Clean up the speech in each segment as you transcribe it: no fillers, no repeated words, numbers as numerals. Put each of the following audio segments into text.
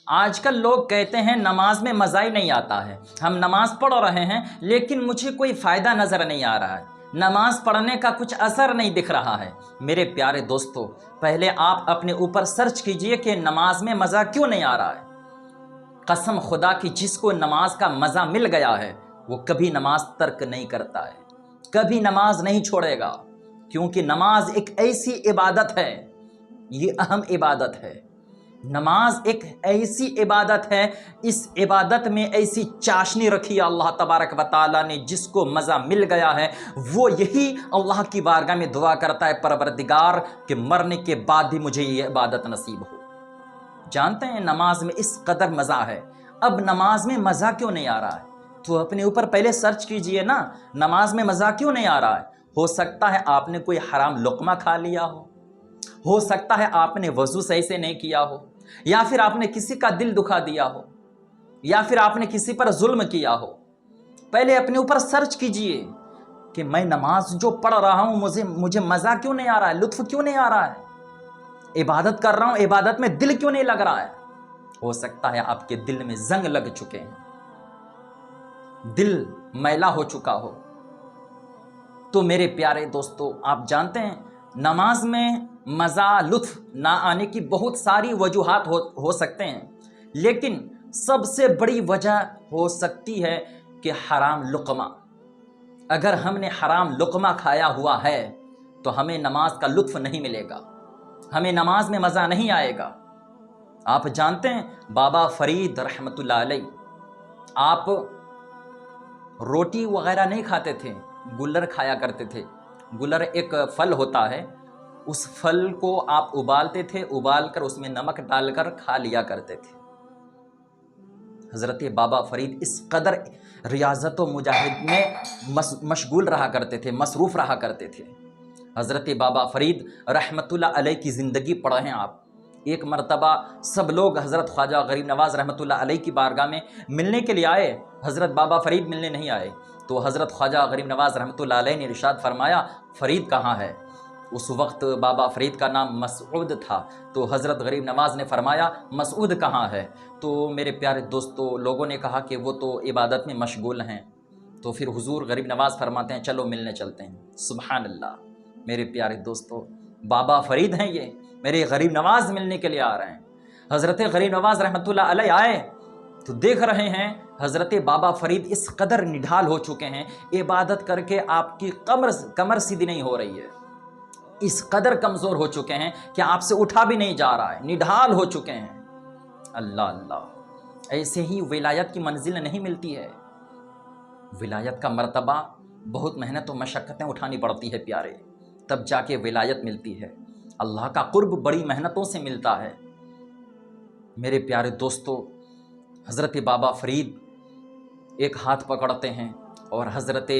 آج کل لوگ کہتے ہیں نماز میں مزہ ہی نہیں آتا ہے، ہم نماز پڑھ رہے ہیں لیکن مجھے کوئی فائدہ نظر نہیں آ رہا ہے، نماز پڑھنے کا کچھ اثر نہیں دکھ رہا ہے۔ میرے پیارے دوستو، پہلے آپ اپنے اوپر سرچ کیجئے کہ نماز میں مزہ کیوں نہیں آ رہا ہے۔ قسم خدا کی، جس کو نماز کا مزہ مل گیا ہے وہ کبھی نماز ترک نہیں کرتا ہے، کبھی نماز نہیں چھوڑے گا، کیونکہ نماز ایک ایسی عبادت ہے، یہ اہم عبادت ہے۔ نماز ایک ایسی عبادت ہے، اس عبادت میں ایسی چاشنی رکھی ہے اللہ تبارک و تعالیٰ نے، جس کو مزہ مل گیا ہے وہ یہی اللہ کی بارگاہ میں دعا کرتا ہے، پروردگار کہ مرنے کے بعد بھی مجھے یہ عبادت نصیب ہو۔ جانتے ہیں نماز میں اس قدر مزہ ہے، اب نماز میں مزہ کیوں نہیں آ رہا ہے؟ تو اپنے اوپر پہلے سرچ کیجئے نا، نماز میں مزہ کیوں نہیں آ رہا ہے؟ ہو سکتا ہے آپ نے کوئی حرام لقمہ کھا لیا ہو سکتا ہے آپ نے وضو صحیح سے نہیں کیا ہو، یا پھر آپ نے کسی کا دل دکھا دیا ہو، یا پھر آپ نے کسی پر ظلم کیا ہو۔ پہلے اپنے اوپر سرچ کیجئے کہ میں نماز جو پڑھ رہا ہوں مجھے مزہ کیوں نہیں آ رہا ہے، لطف کیوں نہیں آ رہا ہے، عبادت کر رہا ہوں عبادت میں دل کیوں نہیں لگ رہا ہے۔ ہو سکتا ہے آپ کے دل میں زنگ لگ چکے ہیں، دل میلا ہو چکا ہو۔ تو میرے پیارے دوستو، آپ جانتے ہیں نماز میں مزہ لطف نہ آنے کی بہت ساری وجوہات ہو سکتے ہیں، لیکن سب سے بڑی وجہ ہو سکتی ہے کہ حرام لقمہ۔ اگر ہم نے حرام لقمہ کھایا ہوا ہے تو ہمیں نماز کا لطف نہیں ملے گا، ہمیں نماز میں مزہ نہیں آئے گا۔ آپ جانتے ہیں بابا فرید رحمۃ اللہ علیہ، آپ روٹی وغیرہ نہیں کھاتے تھے، گلر کھایا کرتے تھے۔ گلر ایک پھل ہوتا ہے، اس پھل کو آپ ابالتے تھے، ابال کر اس میں نمک ڈال کر کھا لیا کرتے تھے۔ حضرت بابا فرید اس قدر ریاضت و مجاہد میں مشغول رہا کرتے تھے، مصروف رہا کرتے تھے۔ حضرت بابا فرید رحمۃ اللہ علیہ کی زندگی پڑھیں آپ۔ ایک مرتبہ سب لوگ حضرت خواجہ غریب نواز رحمۃ اللہ علیہ کی بارگاہ میں ملنے کے لیے آئے، حضرت بابا فرید ملنے نہیں آئے، تو حضرت خواجہ غریب نواز رحمۃ اللہ علیہ نے ارشاد فرمایا فرید کہاں ہے؟ اس وقت بابا فرید کا نام مسعود تھا، تو حضرت غریب نواز نے فرمایا مسعود کہاں ہے؟ تو میرے پیارے دوستو، لوگوں نے کہا کہ وہ تو عبادت میں مشغول ہیں۔ تو پھر حضور غریب نواز فرماتے ہیں چلو ملنے چلتے ہیں۔ سبحان اللہ! میرے پیارے دوستو، بابا فرید ہیں یہ، میرے غریب نواز ملنے کے لیے آ رہے ہیں۔ حضرت غریب نواز رحمۃ اللہ علیہ آئے تو دیکھ رہے ہیں حضرت بابا فرید اس قدر نڈھال ہو چکے ہیں، عبادت کر کے آپ کی کمر سیدھی نہیں ہو رہی ہے، اس قدر کمزور ہو چکے ہیں کہ آپ سے اٹھا بھی نہیں جا رہا ہے، نڈھال ہو چکے ہیں۔ اللہ اللہ! ایسے ہی ولایت کی منزل نہیں ملتی ہے، ولایت کا مرتبہ بہت محنت و مشقتیں اٹھانی پڑتی ہے پیارے، تب جا کے ولایت ملتی ہے۔ اللہ کا قرب بڑی محنتوں سے ملتا ہے۔ میرے پیارے دوستو، حضرت بابا فرید ایک ہاتھ پکڑتے ہیں اور حضرت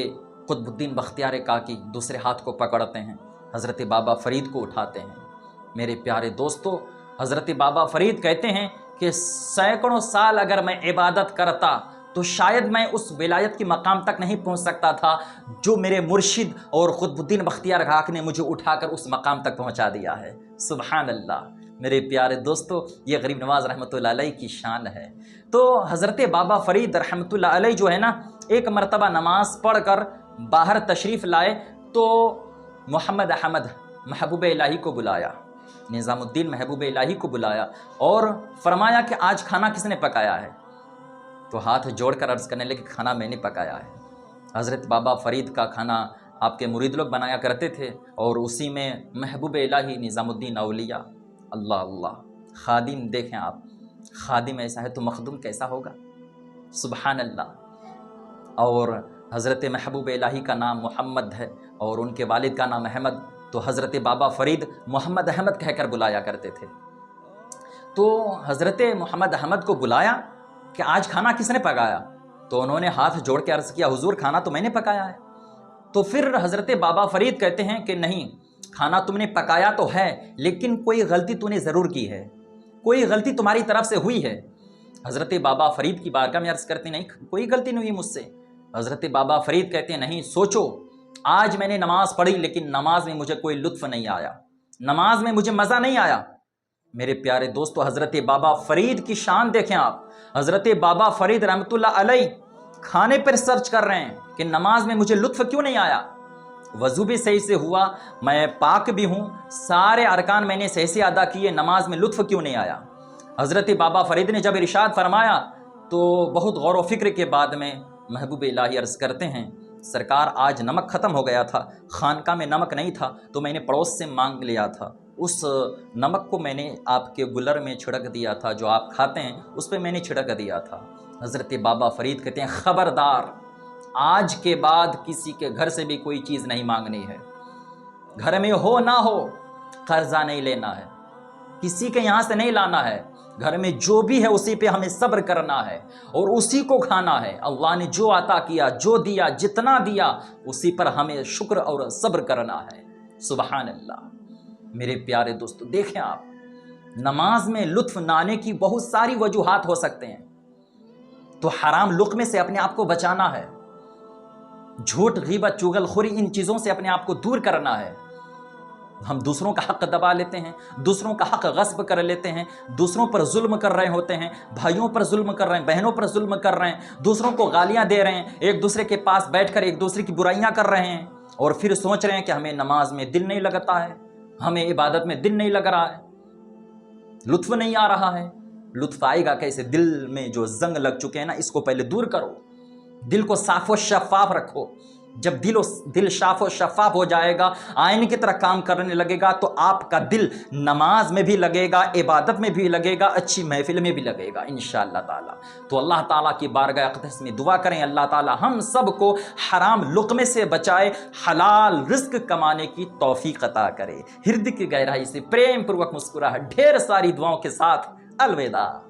قطب الدین بختیار کاکی دوسرے ہاتھ کو پکڑتے ہیں، حضرت بابا فرید کو اٹھاتے ہیں۔ میرے پیارے دوستو، حضرت بابا فرید کہتے ہیں کہ سینکڑوں سال اگر میں عبادت کرتا تو شاید میں اس ولایت کی مقام تک نہیں پہنچ سکتا تھا جو میرے مرشد اور قطب الدین بختیار کاک نے مجھے اٹھا کر اس مقام تک پہنچا دیا ہے۔ سبحان اللہ! میرے پیارے دوستو، یہ غریب نواز رحمۃ اللہ علیہ کی شان ہے۔ تو حضرت بابا فرید رحمۃ اللہ علیہ جو ہے نا، ایک مرتبہ نماز پڑھ کر باہر تشریف لائے تو محمد احمد محبوب الہی کو بلایا، نظام الدین محبوب الہی کو بلایا اور فرمایا کہ آج کھانا کس نے پکایا ہے؟ تو ہاتھ جوڑ کر عرض کرنے لگے کھانا میں نے پکایا ہے۔ حضرت بابا فرید کا کھانا آپ کے مرید لوگ بنایا کرتے تھے اور اسی میں محبوب الہی نظام الدین اولیاء۔ اللہ اللہ! خادم دیکھیں آپ، خادم ایسا ہے تو مخدوم کیسا ہوگا؟ سبحان اللہ! اور حضرت محبوب الہی کا نام محمد ہے اور ان کے والد کا نام احمد، تو حضرت بابا فرید محمد احمد کہہ کر بلایا کرتے تھے۔ تو حضرت محمد احمد کو بلایا کہ آج کھانا کس نے پکایا؟ تو انہوں نے ہاتھ جوڑ کے عرض کیا حضور کھانا تو میں نے پکایا ہے۔ تو پھر حضرت بابا فرید کہتے ہیں کہ نہیں، کھانا تم نے پکایا تو ہے لیکن کوئی غلطی تو نے ضرور کی ہے، کوئی غلطی تمہاری طرف سے ہوئی ہے۔ حضرت بابا فرید کی بارگاہ میں عرض کرتے نہیں کوئی غلطی نہیں ہوئی مجھ سے۔ حضرت بابا فرید کہتے ہیں نہیں، سوچو، آج میں نے نماز پڑھی لیکن نماز میں مجھے کوئی لطف نہیں آیا، نماز میں مجھے مزہ نہیں آیا۔ میرے پیارے دوستو، حضرت بابا فرید کی شان دیکھیں آپ. حضرت بابا فرید رحمۃ اللہ علیہ کھانے پر سرچ کر رہے ہیں کہ نماز میں مجھے لطف کیوں نہیں آیا. وضو بھی صحیح سے ہوا، میں پاک بھی ہوں، سارے ارکان میں نے صحیح سے ادا کیے، نماز میں لطف کیوں نہیں آیا. حضرت بابا فرید نے جب ارشاد فرمایا تو بہت غور و فکر کے بعد میں محبوب الہی عرض کرتے ہیں، سرکار آج نمک ختم ہو گیا تھا، خانقاہ میں نمک نہیں تھا تو میں نے پڑوس سے مانگ لیا تھا، اس نمک کو میں نے آپ کے گلر میں چھڑک دیا تھا، جو آپ کھاتے ہیں اس پہ میں نے چھڑک دیا تھا. حضرت بابا فرید کہتے ہیں خبردار، آج کے بعد کسی کے گھر سے بھی کوئی چیز نہیں مانگنی ہے، گھر میں ہو نہ ہو قرضہ نہیں لینا ہے، کسی کے یہاں سے نہیں لانا ہے، گھر میں جو بھی ہے اسی پہ ہمیں صبر کرنا ہے اور اسی کو کھانا ہے. اللہ نے جو عطا کیا، جو دیا، جتنا دیا، اسی پر ہمیں شکر اور صبر کرنا ہے. سبحان اللہ. میرے پیارے دوستو دیکھیں آپ، نماز میں لطف نہ آنے کی بہت ساری وجوہات ہو سکتے ہیں، تو حرام لقمے سے اپنے آپ کو بچانا ہے، جھوٹ، غیبت، چغل خوری، ان چیزوں سے اپنے آپ کو دور کرنا ہے. ہم دوسروں کا حق دبا لیتے ہیں، دوسروں کا حق غصب کر لیتے ہیں، دوسروں پر ظلم کر رہے ہوتے ہیں، بھائیوں پر ظلم کر رہے ہیں، بہنوں پر ظلم کر رہے ہیں، دوسروں کو گالیاں دے رہے ہیں، ایک دوسرے کے پاس بیٹھ کر ایک دوسرے کی برائیاں کر رہے ہیں، اور پھر سوچ رہے ہیں کہ ہمیں نماز میں دل نہیں لگتا ہے، ہمیں عبادت میں دل نہیں لگ رہا ہے، لطف نہیں آ رہا ہے. لطف آئے گا کیسے؟ دل میں جو زنگ لگ چکے ہیں نا، اس کو پہلے دور کرو، دل کو صاف و شفاف رکھو. جب دل صاف و شفاف ہو جائے گا، آئینے کی طرح کام کرنے لگے گا، تو آپ کا دل نماز میں بھی لگے گا، عبادت میں بھی لگے گا، اچھی محفل میں بھی لگے گا انشاءاللہ تعالی. تو اللہ تعالیٰ کی بارگاہ اقدس میں دعا کریں، اللہ تعالیٰ ہم سب کو حرام لقمے سے بچائے، حلال رزق کمانے کی توفیق عطا کرے. ہردے کی گہرائی سے پریم پوروک مسکراہٹ ڈھیر ساری دعاؤں کے ساتھ الوداع.